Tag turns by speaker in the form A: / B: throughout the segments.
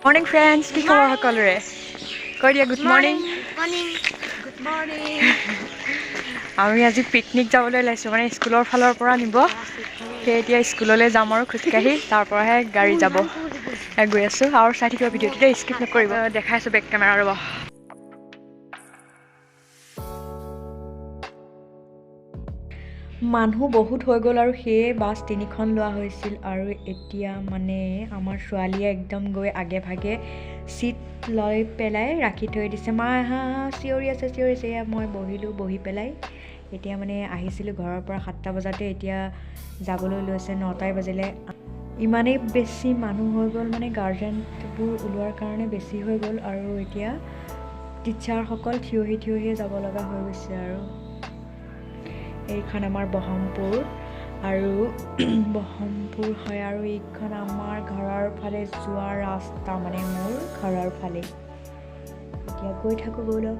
A: Morning friends, কি খবৰ সকলোৰে? কৈ দিয়া গুড মৰ্নিং।
B: Good morning.
A: আমি আজি পিকনিক যাবলৈ ওলাইছোঁ, মানে স্কুলৰ ফালৰ পৰা নিব। সেই এতিয়া স্কুললৈ যাম আৰু খোজকাঢ়ি, তাৰ পৰাহে গাড়ী যাব। গৈ আছোঁ আৰু চাই থাকিব ভিডিঅ'টোতে, স্কিপ নকৰিব। দেখাইছোঁ বেক কেমেৰা ৰ'ব। মানুহ বহুত হৈ গ'ল আৰু সেয়ে বাছ 3খন লোৱা হৈছিল। আৰু এতিয়া মানে আমাৰ ছোৱালীয়ে একদম গৈ আগে ভাগে চিট লৈ পেলাই ৰাখি থৈ দিছে। মা আহা চিঞৰি আছে এয়া মই বহি পেলাই। এতিয়া মানে আহিছিলোঁ ঘৰৰ পৰা 7টা বজাতে, এতিয়া যাবলৈ লৈছে 9টাই বাজিলে। ইমানেই বেছি মানুহ হৈ গ'ল, মানে গাৰ্জেনবোৰ ওলোৱাৰ কাৰণে বেছি হৈ গ'ল। আৰু এতিয়া টিচাৰসকল থিয় হৈয়ে যাব লগা হৈ গৈছে। আৰু এইখন আমাৰ বহমপুৰ হয়, আৰু এইখন আমাৰ ঘৰৰ ফালে যোৱা ৰাস্তা, মানে মোৰ ঘৰৰ ফালে। এতিয়া গৈ থাকোঁ ব'লক।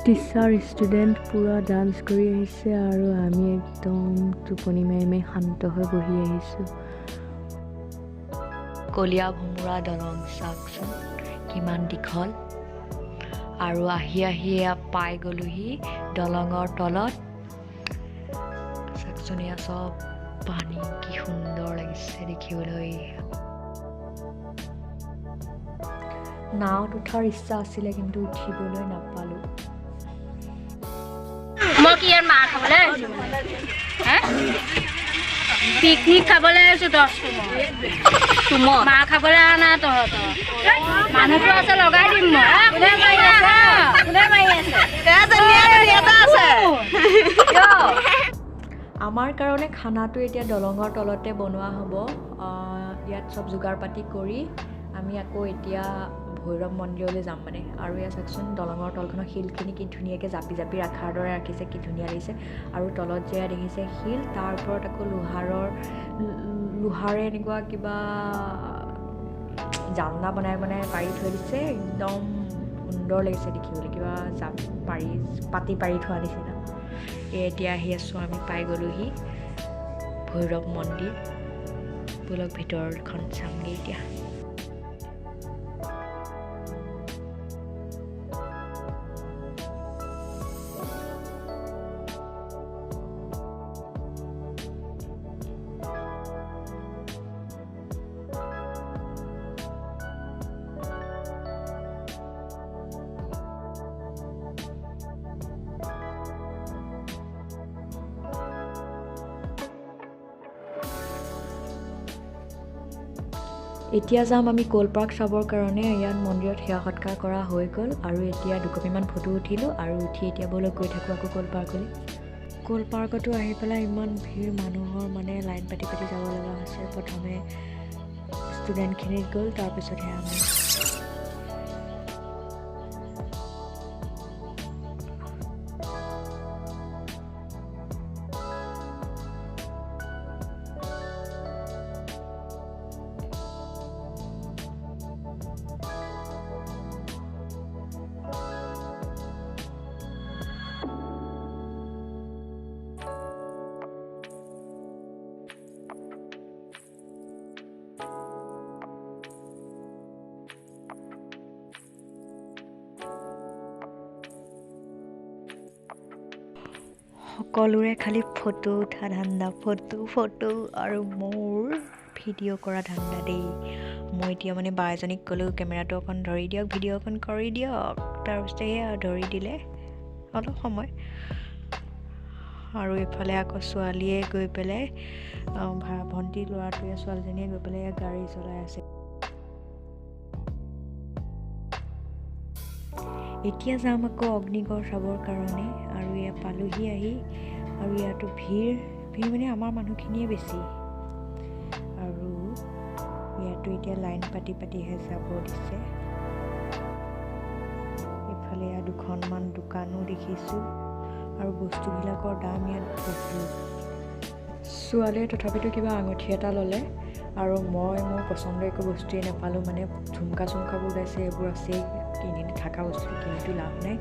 A: টিচাৰ ষ্টুডেণ্ট পূৰা ডান্স কৰি আহিছে, আৰু আমি একদম টোপনি মাৰি শান্ত হৈ বহি আহিছোঁ। কলীয়া ভোমোৰা দলং চাওকচোন কিমান দীঘল। আৰু আহি পাই গ'লোহি দলঙৰ তলত। চাওকচোন এয়া চব পানী, কি সুন্দৰ লাগিছে দেখিবলৈ। নাৱত উঠাৰ ইচ্ছা আছিলে, কিন্তু উঠিবলৈ নাপালোঁ।
B: মই কি ইয়াত মাৰ খাবলৈ আহিছোঁ? পিকনিক খাবলৈ আহিছোঁ। 10 তুমত মাৰ খাবলৈ অহা নাই তহঁতৰ। মানুহটো আছে, লগাই দিম মই। কোনে মাৰি আছে?
A: আমাৰ কাৰণে খানাটো এতিয়া দলঙৰ তলতে বনোৱা হ'ব। ইয়াত চব যোগাৰ পাতি কৰি আমি আকৌ এতিয়া ভৈৰৱ মন্দিৰলৈ যাম মানে। আৰু ইয়াত চাওকচোন দলঙৰ তলখনৰ শিলখিনি কি ধুনীয়াকৈ জাপি ৰখাৰ দৰে ৰাখিছে, কি ধুনীয়া লাগিছে। আৰু তলত যে দেখিছে শিল, তাৰ ওপৰত আকৌ লোহাৰে এনেকুৱা কিবা জালনা বনাই পাৰি থৈ দিছে। একদম সুন্দৰ লাগিছে দেখিবলৈ, কিবা পাতি পাৰি থোৱা নিচিনা। এতিয়া আহি আছোঁ, আমি পাই গ'লোহি ভৈৰৱ মন্দিৰ। ব'লক ভিতৰখন চামগৈ এতিয়া। এতিয়া যাম আমি ক'ল পাৰ্ক চাবৰ কাৰণে। ইয়াত মন্দিৰত সেৱা সৎকাৰ কৰা হৈ গ'ল, আৰু এতিয়া দুকপিমান ফটো উঠিলোঁ। আৰু এতিয়া ব'লক গৈ থাকোঁ আকৌ ক'ল পাৰ্কলৈ। ক'ল পাৰ্কতো আহি পেলাই ইমান ভিৰ মানুহৰ, মানে লাইন পাতি যাব লগা হৈছে। প্ৰথমে ষ্টুডেণ্টখিনিত গ'ল, তাৰপিছতহে আমি। সকলোৰে খালি ফটো উঠা ধান্দা, ফটো আৰু মোৰ ভিডিঅ' কৰা ধান্দা দেই। মই এতিয়া মানে বা এজনীক ক'লোঁ কেমেৰাটো অকণ ধৰি দিয়ক, ভিডিঅ' অকণ কৰি দিয়ক। তাৰপিছত সেয়া ধৰি দিলে অলপ সময়। আৰু এইফালে আকৌ ছোৱালীয়ে গৈ পেলাই, ভণ্টি ল'ৰাটোৱে ছোৱালীজনীয়ে গৈ পেলাই গাড়ী চলাই আছে। এতিয়া যাম আকৌ অগ্নিগড় চাবৰ কাৰণে। আৰু ইয়াত পালোহি আহি, আৰু ইয়াতো ভিৰ মানে আমাৰ মানুহখিনিয়ে বেছি। আৰু ইয়াতো এতিয়া লাইন পাতিহে যাব দিছে। ইফালে দুখনমান দোকানো দেখিছোঁ, আৰু বস্তুবিলাকৰ দাম ইয়াত বহুত। ছোৱালীয়ে তথাপিতো কিবা আঙুঠি এটা ল'লে, আৰু মোৰ পচন্দৰ একো বস্তুৱেই নাপালোঁ। মানে ঝুমকাবোৰ ওলাইছে, এইবোৰ আছেই, কিনি থকা বস্তু কিনিতো লাভ নাই।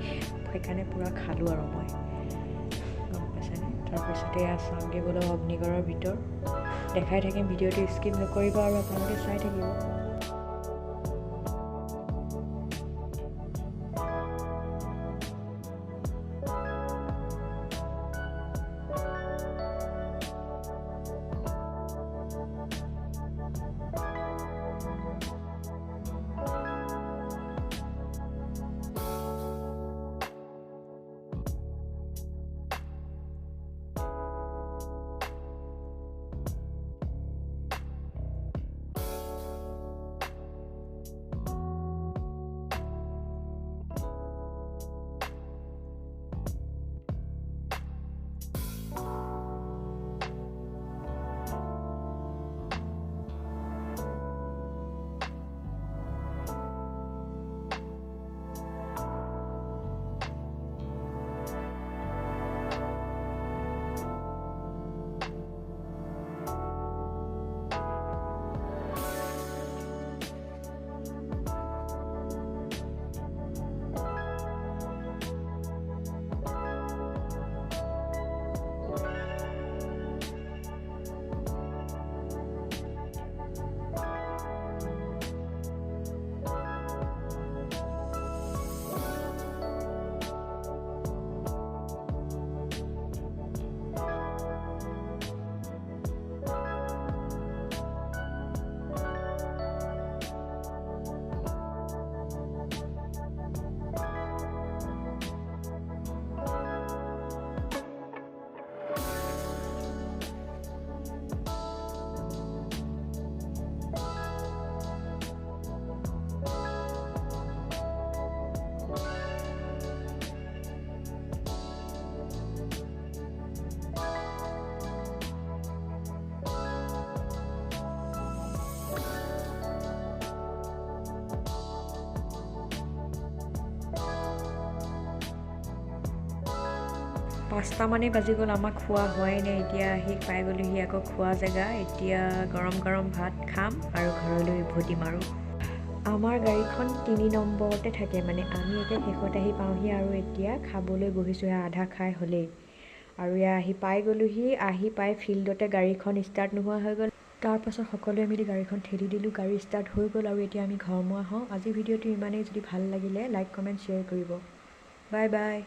A: সেইকাৰণে পূৰা খালোঁ আৰু মই, গম পাইছেনে। তাৰপিছতে চাওঁগৈ বোলো অগ্নিগড়ৰ ভিতৰ। দেখাই থাকিম, ভিডিঅ'টো স্কিপ নকৰিব আৰু আপোনালোকে চাই থাকিব। পাঁচটামানেই বাজি গ'ল, আমাক খোৱা হোৱাই নাই। এতিয়া আহি পাই গ'লোহি আকৌ খোৱা জেগা। এতিয়া গৰম গৰম ভাত খাম আৰু ঘৰলৈ উভতিম। আৰু আমাৰ গাড়ীখন 3 নম্বৰতে থাকে, মানে আমি এতিয়া শেষত আহি পাওঁহি আৰু এতিয়া খাবলৈ বহিছোঁহে, আধা খাই হ'লেই। আৰু এয়া আহি পাই গ'লোহি। আহি পাই ফিল্ডতে গাড়ীখন ষ্টাৰ্ট নোহোৱা হৈ গ'ল। তাৰপাছত সকলোৱে মিলি গাড়ীখন ঠেলি দিলোঁ, গাড়ী ষ্টাৰ্ট হৈ গ'ল। আৰু এতিয়া আমি ঘৰমুৱা হওঁ। আজি ভিডিঅ'টো ইমানেই। যদি ভাল লাগিলে লাইক কমেণ্ট শ্বেয়াৰ কৰিব। Bye bye.